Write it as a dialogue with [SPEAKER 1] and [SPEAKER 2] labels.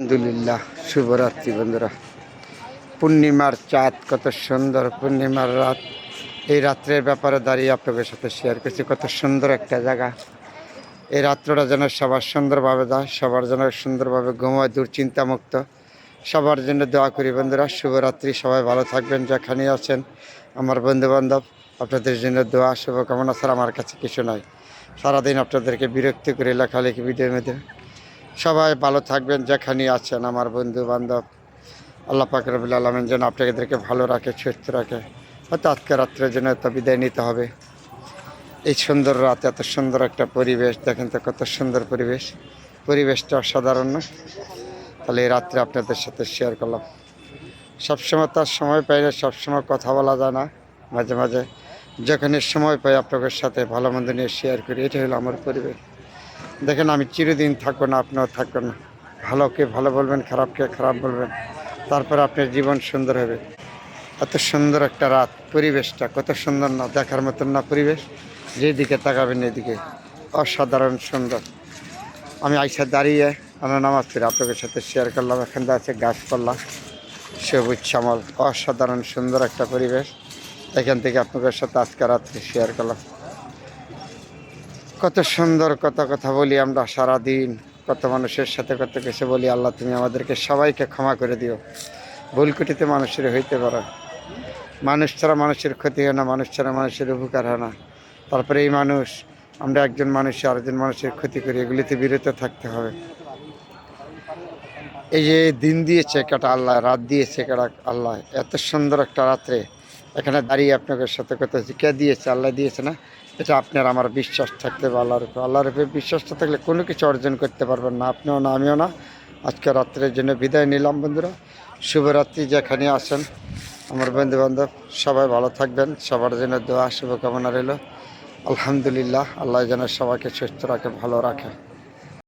[SPEAKER 1] আলহামদুলিল্লাহ, শুভরাত্রি বন্ধুরা। পূর্ণিমার চাঁদ, কত সুন্দর পূর্ণিমার রাত। এই রাত্রের ব্যাপারে দাঁড়িয়ে আপনাদের সাথে শেয়ার করছি। কত সুন্দর একটা জায়গা। এই রাত্রটা যেন সবার সুন্দরভাবে যায়, সবার যেন সুন্দরভাবে ঘুমায়, দুশ্চিন্তামুক্ত। সবার জন্য দোয়া করি বন্ধুরা। শুভরাত্রি, সবাই ভালো থাকবেন যেখানেই আছেন। আমার বন্ধুবান্ধব, আপনাদের জন্য দোয়া শুভকামনা ছাড়া আমার কাছে কিছু নয়। সারাদিন আপনাদেরকে বিরক্তি করে লেখালেখি ভিডিওর মধ্যে। সবাই ভালো থাকবেন যেখানেই আছেন আমার বন্ধু বান্ধব। আল্লাহ পাক রব্বুল আলামিন যেন আপনাদেরকে ভালো রাখে, সুস্থ রাখে। হয়তো আজকে রাত্রের জন্য তো বিদায় নিতে হবে। এই সুন্দর রাত, এত সুন্দর একটা পরিবেশ দেখেন তো, কত সুন্দর পরিবেশ। পরিবেশটা অসাধারণ না? তাহলে এই রাত্রে আপনাদের সাথে শেয়ার করলাম। সবসময় তার সময় পাই না, সবসময় কথা বলা যায় না। মাঝে মাঝে যখনই সময় পাই আপনাদের সাথে ভালো মন্দ নিয়ে শেয়ার করি। এটা হলো আমার পরিবেশ। দেখেন, আমি চিরদিন থাকবো না, আপনিও থাকবেন না। ভালোকে ভালো বলবেন, খারাপকে খারাপ বলবেন, তারপর আপনার জীবন সুন্দর হবে। এত সুন্দর একটা রাত, পরিবেশটা কত সুন্দর না? দেখার মতন না পরিবেশ? যেদিকে তাকাবেন এদিকে অসাধারণ সুন্দর। আমি আইসা দাঁড়িয়ে আমরা নামাজ পড়ি আপনাদের সাথে শেয়ার করলাম। এখান থেকে আছে গাছপালা, সবুজ শ্যামল, অসাধারণ সুন্দর একটা পরিবেশ। এখান থেকে আপনাদের সাথে আজকে রাত্রে শেয়ার করলাম। কত সুন্দর, কত কথা বলি আমরা সারাদিন, কত মানুষের সাথে কত কিছু বলি। আল্লাহ তুমি আমাদেরকে সবাইকে ক্ষমা করে দিও। ভুল কুটিতে মানুষের হইতে পারে। মানুষ ছাড়া মানুষের ক্ষতি হয় না, মানুষ ছাড়া মানুষের উপকার হয় না। তারপরে এই মানুষ, আমরা একজন মানুষ আরেকজন মানুষের ক্ষতি করি, এগুলিতে বিরত থাকতে হবে। এই যে দিন দিয়েছে কাটা আল্লাহ, রাত দিয়েছে কাটা আল্লাহ, এত সুন্দর একটা রাত্রে এখানে দাঁড়িয়ে আপনাদের সাথে কথা হচ্ছে। কে দিয়েছে? আল্লাহ দিয়েছে না? এটা আপনার আমার বিশ্বাস থাকতে হবে আল্লাহর উপর। আল্লাহর উপরে বিশ্বাসটা থাকলে কোনো কিছু অর্জন করতে পারবেন না, আপনিও না আমিও না। আজকে রাত্রের জন্য বিদায় নিলাম বন্ধুরা। শুভরাত্রি, যেখানে আসেন আমার বন্ধুবান্ধব সবাই ভালো থাকবেন। সবার জন্য দোয়া শুভকামনা রইল। আলহামদুলিল্লাহ, আল্লাহ যেন সবাইকে সুস্থ রাখে, ভালো রাখে।